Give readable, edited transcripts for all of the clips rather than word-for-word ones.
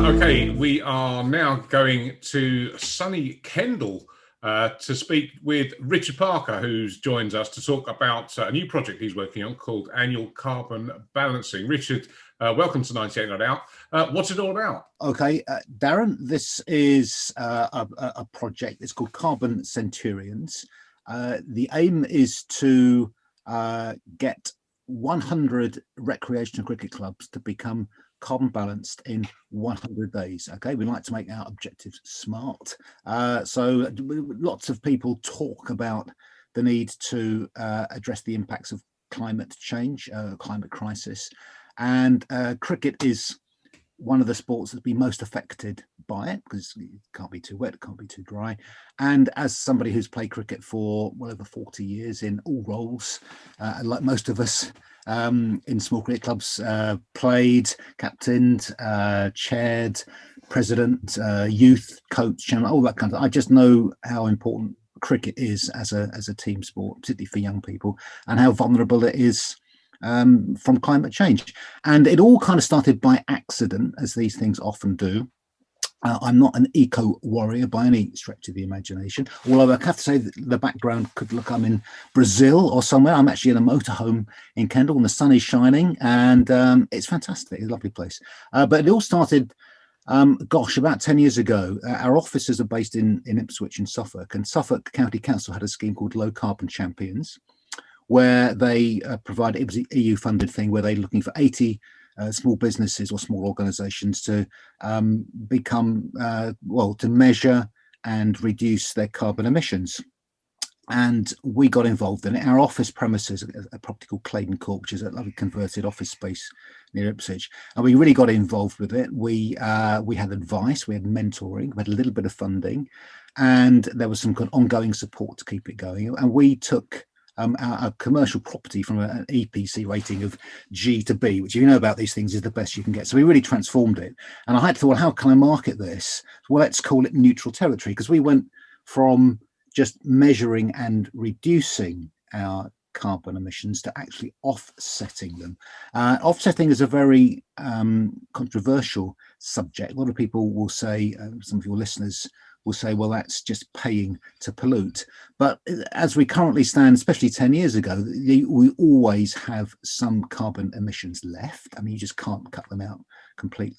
Okay, we are now going to sunny Kendal to speak with Richard Parker, who joins us to talk about a new project he's working on called Annual Carbon Balancing. Richard, welcome to 98 Not Out. What's it all about? Okay, Darren, this is a project. It's called Carbon Centurions. The aim is to get 100 recreational cricket clubs to become carbon balanced in 100 days. Okay, we like to make our objectives smart. So lots of people talk about the need to address the impacts of climate change, climate crisis, and cricket is one of the sports that's been most affected by it because it can't be too wet, it can't be too dry. And as somebody who's played cricket for well over 40 years in all roles, like most of us in small cricket clubs, played, captained, chaired, president, youth coach, chairman, all that kind of. I just know how important cricket is as a team sport, particularly for young people, and how vulnerable it is from climate change. And it all kind of started by accident, as these things often do. I'm not an eco warrior by any stretch of the imagination, although I have to say that the background could look I'm in Brazil or somewhere. I'm actually in a motorhome in Kendal and the sun is shining, and it's fantastic. It's a lovely place. But it all started about 10 years ago. Our offices are based in Ipswich in Suffolk, and Suffolk County Council had a scheme called Low Carbon Champions, where they provide, it was an EU funded thing where they're looking for 80 small businesses or small organizations to become, to measure and reduce their carbon emissions. And we got involved in it. Our office premises, a property called Claydon Court, which is a lovely converted office space near Ipswich, and we really got involved with it. We had advice, we had mentoring, we had a little bit of funding, and there was some kind of ongoing support to keep it going. And we took our commercial property from an EPC rating of G to B, which, if you know about these things, is the best you can get. So we really transformed it. And I had to thought, well, how can I market this? Well, let's call it neutral territory, because we went from just measuring and reducing our carbon emissions to actually offsetting them. Offsetting is a very controversial subject. A lot of people will say, some of your listeners will say, well, that's just paying to pollute. But as we currently stand, especially 10 years ago, we always have some carbon emissions left. I mean, you just can't cut them out completely.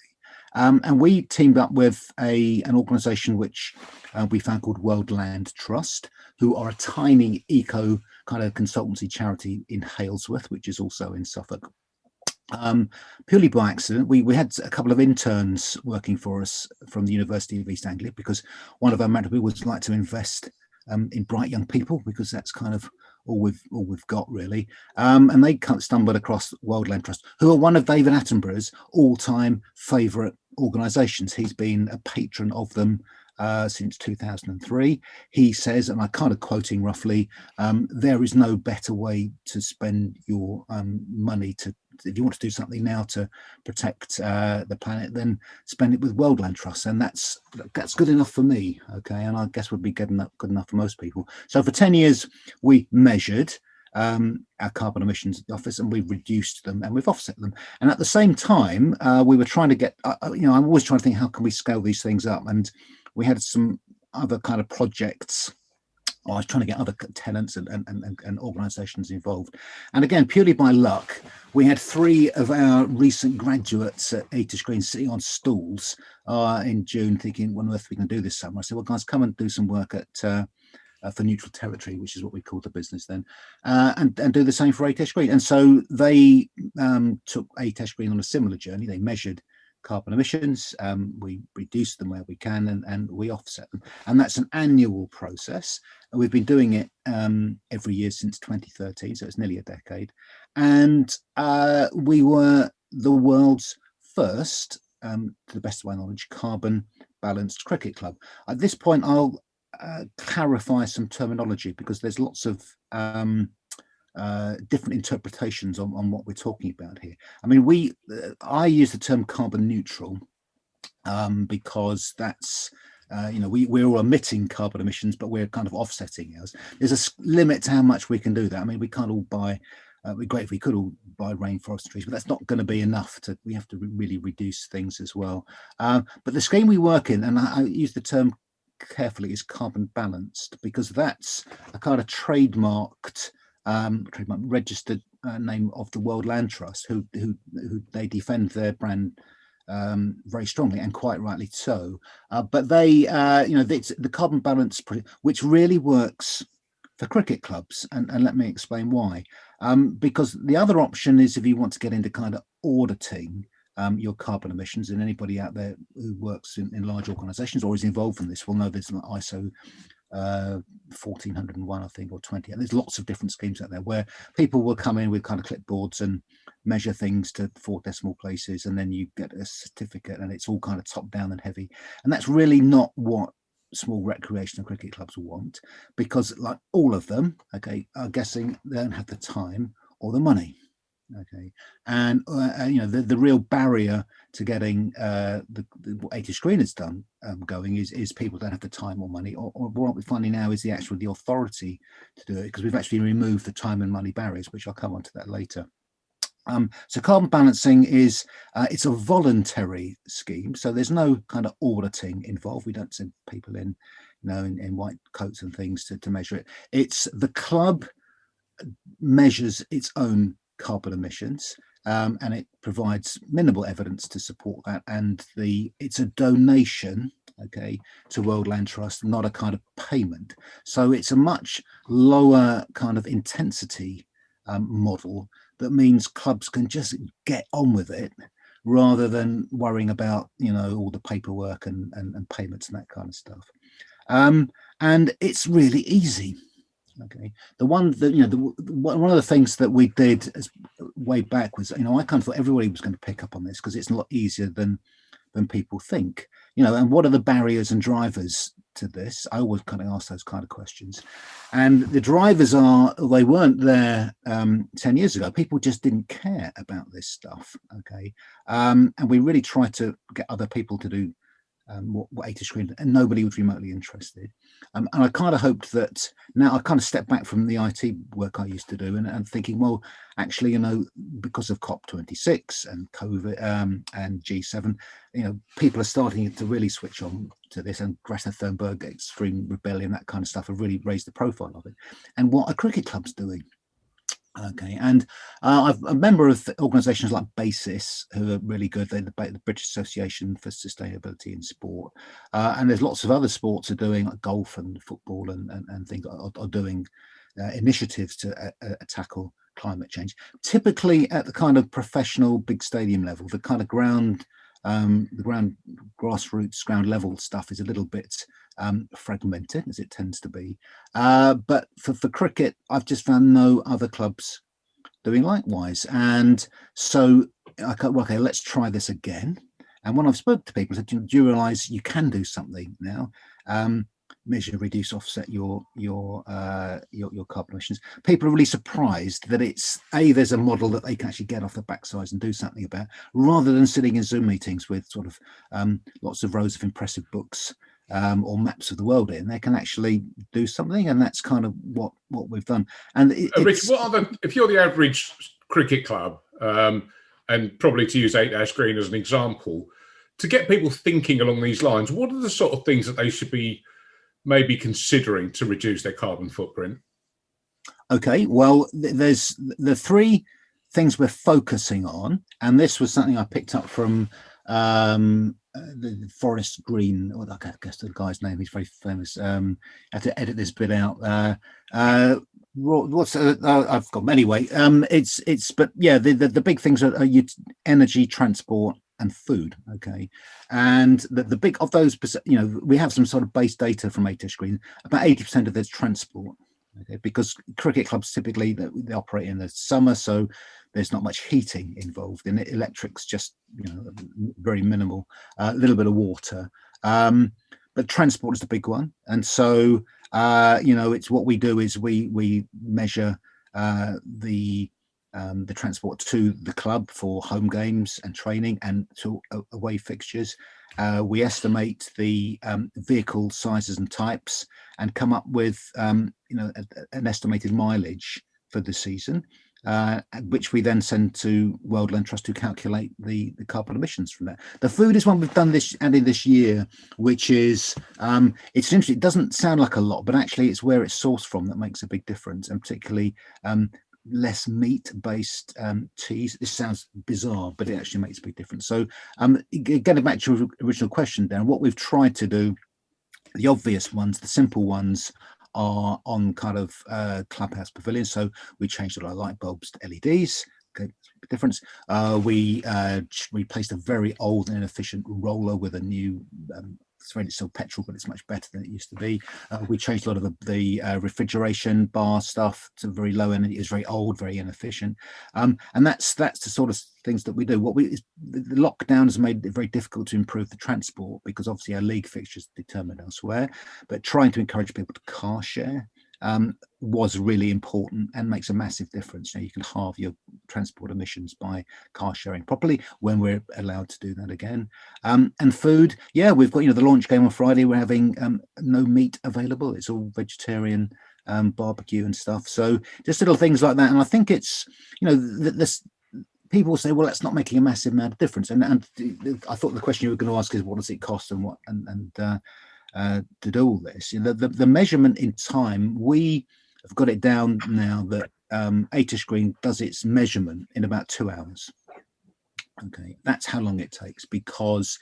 And we teamed up with an organisation which we found called World Land Trust, who are a tiny eco kind of consultancy charity in Halesworth, which is also in Suffolk. Purely by accident, we had a couple of interns working for us from the University of East Anglia, because one of our managers would like to invest in bright young people, because that's kind of all we've got really. And they kind of stumbled across World Land Trust, who are one of David Attenborough's all-time favourite organisations. He's been a patron of them since 2003. He says, and I'm kind of quoting roughly, there is no better way to spend your money if you want to do something now to protect the planet, then spend it with World Land Trust, and that's good enough for me. Okay, and I guess would be good enough for most people. So for 10 years, we measured our carbon emissions at the office, and we've reduced them and we've offset them. And at the same time, we were trying to get, I'm always trying to think, how can we scale these things up? And we had some other kind of projects. I was trying to get other tenants and organisations involved. And again, purely by luck, we had 3 of our recent graduates at Eater Green sitting on stools in June, thinking, what on earth we can do this summer? I said, well, guys, come and do some work for Neutral Territory, which is what we called the business then, and do the same for Eater Green. And so they took Eater Green on a similar journey. They measured carbon emissions, we reduce them where we can, and we offset them, and that's an annual process, and we've been doing it every year since 2013, so it's nearly a decade. And we were the world's first, to the best of my knowledge, carbon balanced cricket club. At this point, I'll clarify some terminology, because there's lots of different interpretations on what we're talking about here. I mean, I use the term carbon neutral because that's we're all emitting carbon emissions, but we're kind of offsetting ours. There's a limit to how much we can do that. I mean, we can't all buy It'd be great if we could all buy rainforest trees, but that's not going to be enough. We have to really reduce things as well. But the scheme we work in, and I use the term carefully, is carbon balanced, because that's a kind of trademarked, registered name of the World Land Trust, who they defend their brand very strongly, and quite rightly so. But they, the carbon balance, which really works for cricket clubs, and let me explain why. Because the other option is if you want to get into kind of auditing your carbon emissions, and anybody out there who works in large organizations or is involved in this will know there's an ISO 1401, I think, or 20, and there's lots of different schemes out there where people will come in with kind of clipboards and measure things to 4 decimal places, and then you get a certificate, and it's all kind of top down and heavy, and that's really not what small recreational cricket clubs want, because like all of them, okay, are guessing they don't have the time or the money. Okay, and the real barrier to getting what 80 Screen has done going is people don't have the time or money, or what we're finding now is the authority to do it, because we've actually removed the time and money barriers, which I'll come on to that later. So carbon balancing is it's a voluntary scheme, so there's no kind of auditing involved. We don't send people in, in white coats and things to measure it. It's the club measures its own carbon emissions, and it provides minimal evidence to support that, and it's a donation, okay, to World Land Trust, not a kind of payment. So it's a much lower kind of intensity model that means clubs can just get on with it rather than worrying about all the paperwork and payments and that kind of stuff. And it's really easy. Okay, one of the things that we did way back was, I kind of thought everybody was going to pick up on this because it's a lot easier than people think, and what are the barriers and drivers to this? I always kind of ask those kind of questions, and the drivers they weren't there 10 years ago. People just didn't care about this stuff. Okay, and we really tried to get other people to do what 80 Screen, and nobody was remotely interested. And I kind of hoped that now I kind of stepped back from the IT work I used to do and thinking, well, actually, because of COP26 and COVID and G7, people are starting to really switch on to this, and Greta Thunberg, Extreme Rebellion, that kind of stuff have really raised the profile of it. And what are cricket clubs doing? Okay, and I'm a member of organisations like BASIS, who are really good. They're the British Association for Sustainability in Sport, and there's lots of other sports are doing, like golf and football and things are doing initiatives to tackle climate change. Typically at the kind of professional big stadium level, the kind of ground grassroots, ground level stuff is a little bit fragmented, as it tends to be. But for cricket, I've just found no other clubs doing likewise. And so I thought, well, okay, let's try this again. And when I've spoken to people, I said, do you realise you can do something now? Measure, reduce, offset your carbon emissions. People are really surprised that there's a model that they can actually get off the backside and do something about, rather than sitting in Zoom meetings with sort of lots of rows of impressive books or maps of the world in. They can actually do something, and that's kind of what we've done. And Rich, if you're the average cricket club, and probably to use 8 Screen as an example, to get people thinking along these lines, what are the sort of things that they should be maybe considering to reduce their carbon footprint? Okay, well, there's the 3 things we're focusing on, and this was something I picked up from the Forest Green, or I guess the guy's name, he's very famous. I had to edit this bit out. I've got them anyway. But yeah, the big things are energy, transport, and food. Okay, and the big of those, we have some sort of base data from 80 Screen. About 80% of there's transport. Okay, because cricket clubs typically they operate in the summer, so there's not much heating involved in it. Electric's just very minimal, a little bit of water, but transport is the big one. And so it's what we do is we measure the transport to the club for home games and training, and to away fixtures. We estimate the vehicle sizes and types, and come up with an estimated mileage for the season. which we then send to World Land Trust to calculate the carbon emissions from that. The food is one we've done added this year, which is it's interesting. It doesn't sound like a lot, but actually it's where it's sourced from that makes a big difference, and particularly less meat-based teas. This sounds bizarre, but it actually makes a big difference. So getting back to your original question, Dan, what we've tried to do, the obvious ones, the simple ones, are on kind of clubhouse pavilions. So we changed all our light bulbs to LEDs. Okay, difference. We replaced a very old and inefficient roller with a new. It's really still petrol, but it's much better than it used to be. We changed a lot of the refrigeration bar stuff to very low energy. It's very old, very inefficient, and that's the sort of things that we do. The lockdown has made it very difficult to improve the transport, because obviously our league fixtures are determined elsewhere. But trying to encourage people to car share was really important and makes a massive difference. You can halve your transport emissions by car sharing properly when we're allowed to do that again. And food, yeah, we've got the launch game on Friday. We're having no meat available. It's all vegetarian barbecue and stuff. So just little things like that. And I think it's this. People say, well, that's not making a massive amount of difference. And I thought the question you were going to ask is, what does it cost and what to do all this? The measurement in time, we have got it down now that ATIS Green does its measurement in about 2 hours. Okay, that's how long it takes, because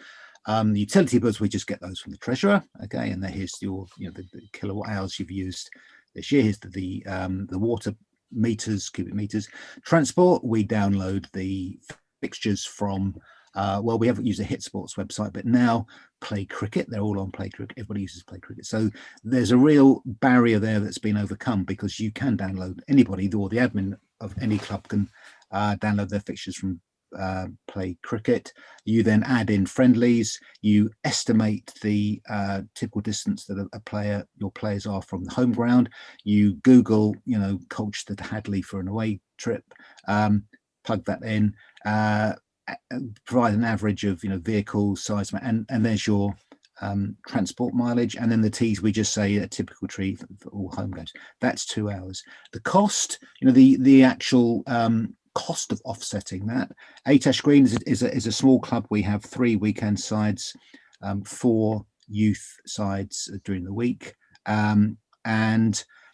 the utility bills, we just get those from the treasurer. Okay, and here's your the kilowatt hours you've used this year. Here's the water meters, cubic meters. Transport, we download the fixtures from well, we haven't used a Hit Sports website, but now Play Cricket, they're all on Play Cricket. Everybody uses Play Cricket. So there's a real barrier there that's been overcome, because you can download, anybody or the admin of any club can download their fixtures from Play Cricket. You then add in friendlies, you estimate the typical distance that your players are from the home ground. You Google, Colchester to Hadley for an away trip, plug that in, provide an average of vehicle size, and there's your transport mileage. And then the teas, we just say a typical tree for all home games. That's 2 hours. The cost, the actual cost of offsetting that. ATAS Green is a small club. We have 3 weekend sides, 4 youth sides during the week, and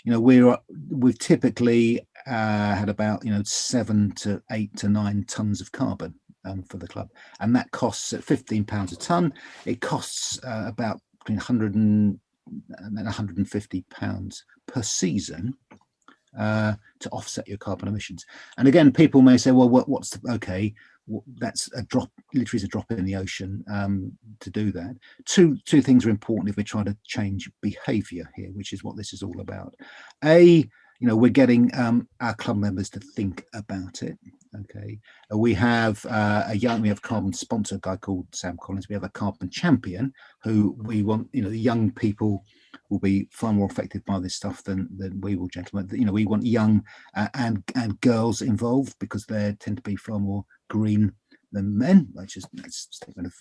we've typically had about 7 to 8 to 9 tons of carbon for the club, and that costs at £15 a ton. It costs about between 100 and £150 per season to offset your carbon emissions. And again, people may say, well, that's a drop, literally is a drop in the ocean to do that. Two things are important if we're trying to change behavior here, which is what this is all about. We're getting our club members to think about it. Okay, we have we have a carbon sponsor, a guy called Sam Collins. We have a carbon champion who we want. The young people will be far more affected by this stuff than we will, gentlemen. We want young and girls involved, because they tend to be far more green than men, which is a statement of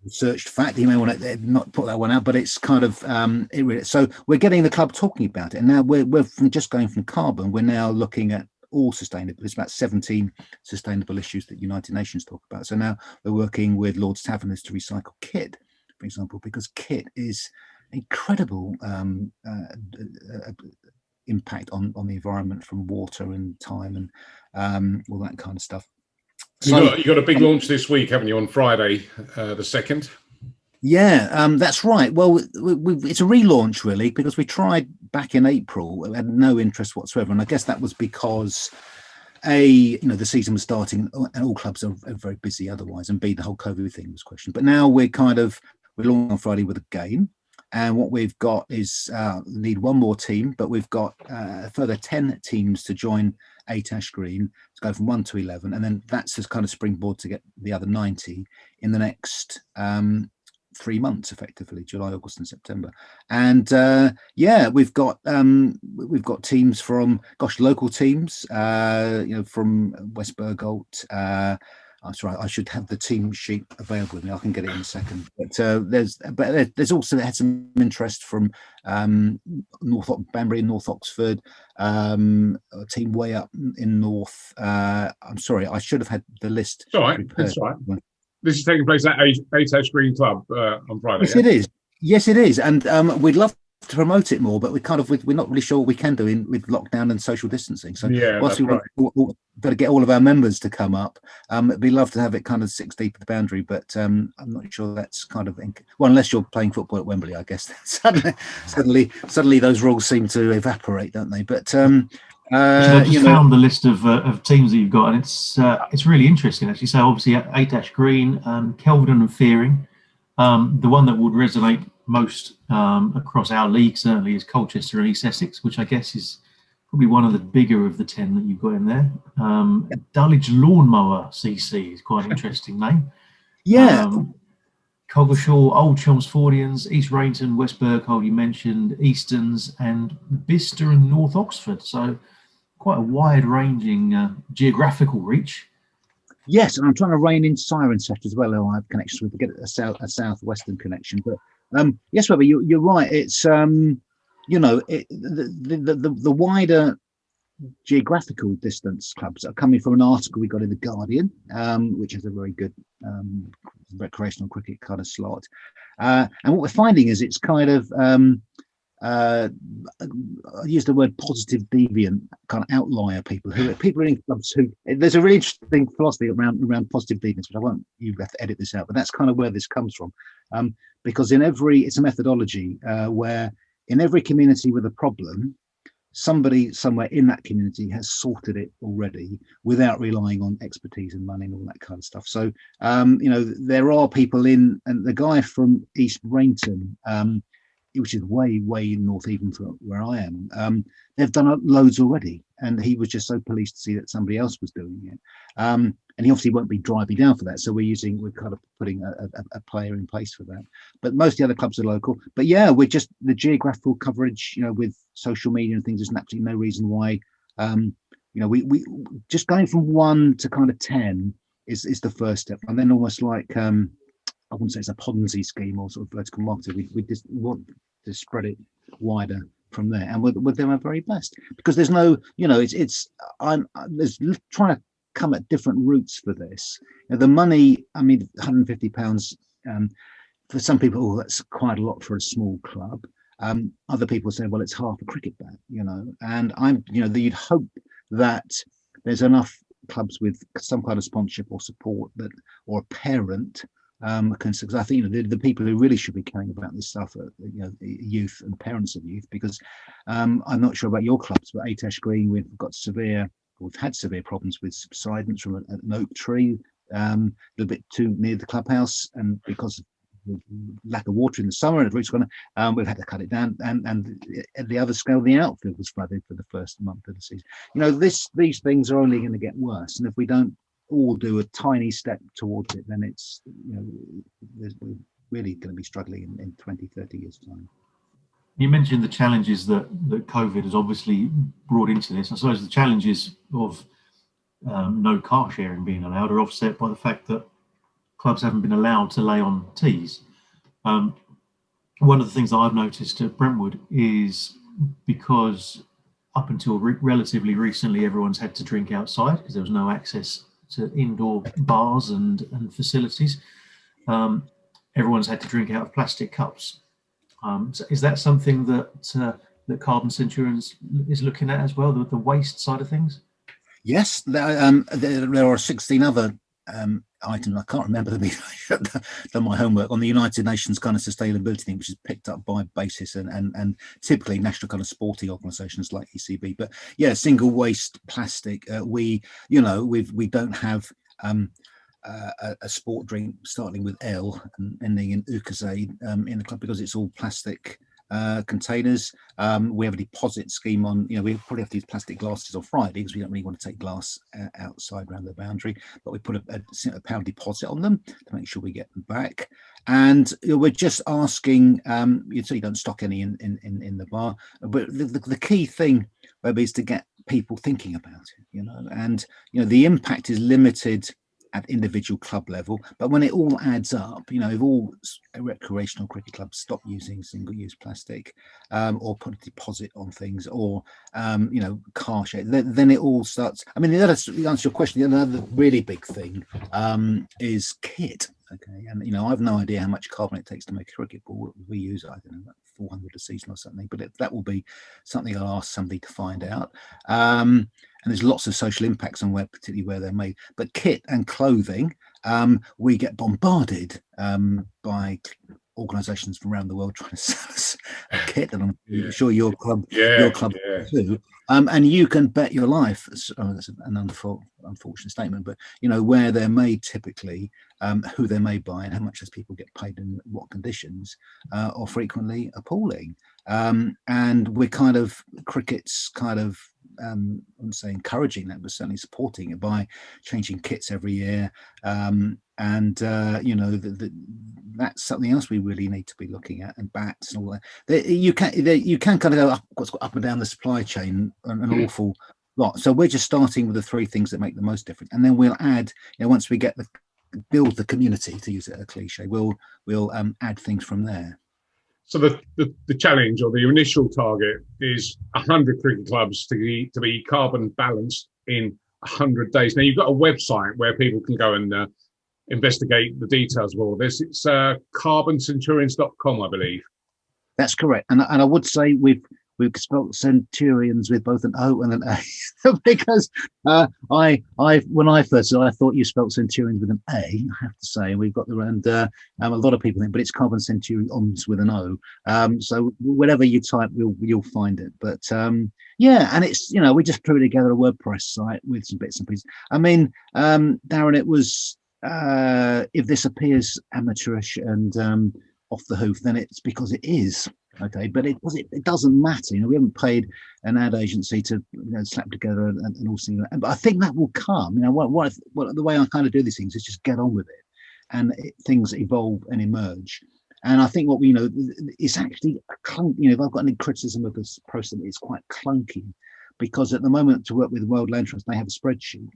researched fact. You may want to not put that one out, but it's kind of so we're getting the club talking about it. And now we're just going from carbon, we're now looking at all sustainable. There's about 17 sustainable issues that United Nations talk about. So now we're working with Lord's Taverners to recycle kit, for example, because kit is incredible impact on the environment, from water and time and all that kind of stuff. So you got a big launch this week, haven't you, on Friday, the 2nd? Yeah, that's right. Well, it's a relaunch, really, because we tried back in April. We had no interest whatsoever, and I guess that was because the season was starting and all clubs are very busy otherwise, and B, the whole COVID thing was questioned. But now we're launching on Friday with a game, and what we've got is need one more team, but we've got a further 10 teams to join ATAS Green, to go from 1 to 11, and then that's this kind of springboard to get the other 90 in the next 3 months, effectively July, August, and September. And we've got teams from local teams, from West Burgolt. That's right. I should have the team sheet available with me. I can get it in a second. But there's also had some interest from North Banbury and North Oxford, a team way up in North. I'm sorry, I should have had the list It's all right. prepared. It's all right. This is taking place at 8 Green Club on Friday. Yes, it is. Yes, it is. And we'd love to promote it more, but we're not really sure what we can do with lockdown and social distancing. So yeah, whilst we want to get all of our members to come up, it'd be love to have it kind of 6 deep at the Boundary, but I'm not sure that's kind of well, unless you're playing football at Wembley, I guess. suddenly those rules seem to evaporate, don't they? But I just found the list of teams that you've got, and it's really interesting actually. So obviously 8 Green, Kelvedon and Fearing. The one that would resonate most across our league certainly is Colchester and East Essex, which I guess is probably one of the bigger of the 10 that you've got in there. Dulwich Lawnmower CC is quite an interesting name. Yeah. Coggeshall, Old Chelmsfordians, East Rainton, West Berkhold, you mentioned, Easterns, and Bicester and North Oxford. So quite a wide-ranging geographical reach. Yes, and I'm trying to rein in Cirencester as well. I have connections with to get a southwestern connection. But yes, Webber, you're right. It's the wider geographical distance clubs are coming from an article we got in the Guardian, which has a very good recreational cricket kind of slot. And what we're finding is it's kind of I use the word positive deviant kind of outlier people are in clubs who there's a really interesting philosophy around positive deviance, which you have to edit this out, but that's kind of where this comes from, because it's a methodology where in every community with a problem, somebody somewhere in that community has sorted it already without relying on expertise and money and all that kind of stuff. So there are people and the guy from East Rainton, which is way north even from where I am, they've done loads already, and he was just so pleased to see that somebody else was doing it, and he obviously won't be driving down for that, so we're kind of putting a player in place for that. But most of the other clubs are local. But yeah, we're just the geographical coverage, with social media and things, there's absolutely no reason why we just going from 1 to kind of 10 is the first step, and then almost like I wouldn't say it's a Ponzi scheme or sort of vertical marketing. We just want to spread it wider from there, and we're doing our very best, because there's no, I'm trying to come at different routes for this. The money, I mean, £150 for some people, that's quite a lot for a small club. Other people say, well, it's half a cricket bat, and you'd hope that there's enough clubs with some kind of sponsorship or support or a parent. Because I think the people who really should be caring about this stuff are youth and parents of youth, because I'm not sure about your clubs, but 8 Green, we've had severe problems with subsidence from an oak tree, a little bit too near the clubhouse, and because of lack of water in the summer and the roots gone, we've had to cut it down, and at the other scale, the outfield was flooded for the first month of the season. These things are only going to get worse, and if we don't all do a tiny step towards it, then it's we're really going to be struggling in 20-30 years time. You mentioned the challenges that COVID has obviously brought into this. I suppose the challenges of no car sharing being allowed are offset by the fact that clubs haven't been allowed to lay on tees. One of the things that I've noticed at Brentwood is, because up until relatively recently everyone's had to drink outside because there was no access to indoor bars and facilities, everyone's had to drink out of plastic cups. So is that something that Carbon Centurions is looking at as well, the waste side of things? Yes, there are 16 other items. I can't remember them. Done my homework on the United Nations kind of sustainability thing, which is picked up by BASIS and typically national kind of sporting organisations like ECB. But yeah, single waste plastic. We don't have a sport drink starting with L and ending in Ukazade in the club, because it's all plastic containers. We have a deposit scheme on, we probably have to use plastic glasses on Friday because we don't really want to take glass outside around the Boundary, but we put a pound deposit on them to make sure we get them back. And we're just asking, so you don't stock any in the bar, but the key thing is to get people thinking about it, and the impact is limited at individual club level. But when it all adds up, if all recreational cricket clubs stop using single-use plastic, or put a deposit on things, or car share, then it all starts. I mean, to answer your question, another really big thing is kit. Okay, and I have no idea how much carbon it takes to make a cricket ball. We use, I don't know, about 400 a season or something, but that will be something I'll ask somebody to find out. And there's lots of social impacts on particularly where they're made. But kit and clothing, we get bombarded by organisations from around the world trying to sell us a kit, and I'm sure your club too. And you can bet your life, that's an unfortunate statement, but where they're made typically, who they're made by, and how much those people get paid in what conditions, are frequently appalling. And we're cricket's I wouldn't say encouraging that, but certainly supporting it by changing kits every year. That's something else we really need to be looking at, and bats and all that. You can kind of go up and down the supply chain an awful lot. So we're just starting with the three things that make the most difference, and then we'll add. Once we build the community, to use it a cliche, we'll add things from there. So the challenge, or the initial target, is 100 cricket clubs to be carbon balanced in 100 days. Now, you've got a website where people can go and investigate the details of all this. It's carboncenturions.com, I believe. That's correct. And I would say we've spelled Centurions with both an O and an A, because when I first saw it, I thought you spelled Centurions with an A, I have to say. We've got a lot of people think, but it's Carbon Centurions with an O. So whatever you type, you'll find it. But and it's, we just put together a WordPress site with some bits and pieces. I mean, Darren, it was, if this appears amateurish and off the hoof, then it's because it is. Okay, but it doesn't matter. We haven't paid an ad agency to slap together and all things. But I think that will come. What the way I kind of do these things is just get on with it, and things evolve and emerge. And I think what we it's actually clunky. If I've got any criticism of this process, it's quite clunky, because at the moment, to work with World Land Trust, they have a spreadsheet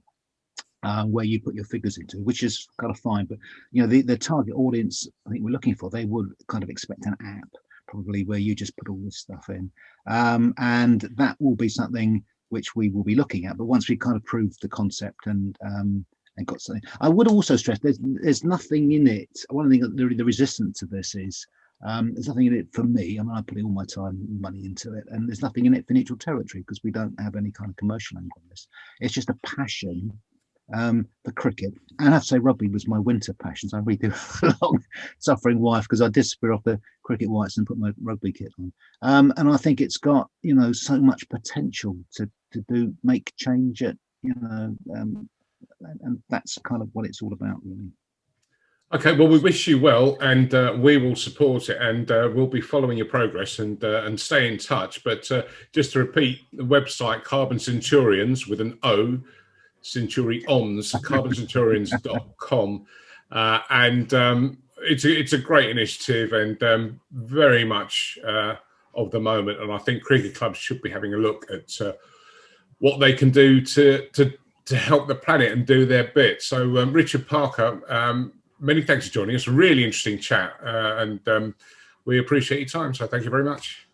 where you put your figures into, which is kind of fine. But the target audience I think we're looking for, they would kind of expect an app, probably, where you just put all this stuff in, and that will be something which we will be looking at. But once we kind of proved the concept and got something, I would also stress there's nothing in it. One of the things, the resistance to this is there's nothing in it for me. I mean, I put all my time and money into it, and there's nothing in it for neutral territory, because we don't have any kind of commercial angle on this. It's just a passion for cricket. And I have to say, rugby was my winter passion. So I really do have a long suffering wife, because I disappear off the cricket whites and put my rugby kit on. And I think it's got so much potential to make change at and that's kind of what it's all about, really. Okay, well, we wish you well, and we will support it, and we'll be following your progress and stay in touch. But just to repeat, the website Carbon Centurions with an O, Centurions, carboncenturions.com, and it's a great initiative, and very much of the moment. And I think cricket clubs should be having a look at what they can do to help the planet and do their bit. So, Richard Parker, many thanks for joining us. Really interesting chat, and we appreciate your time. So, thank you very much.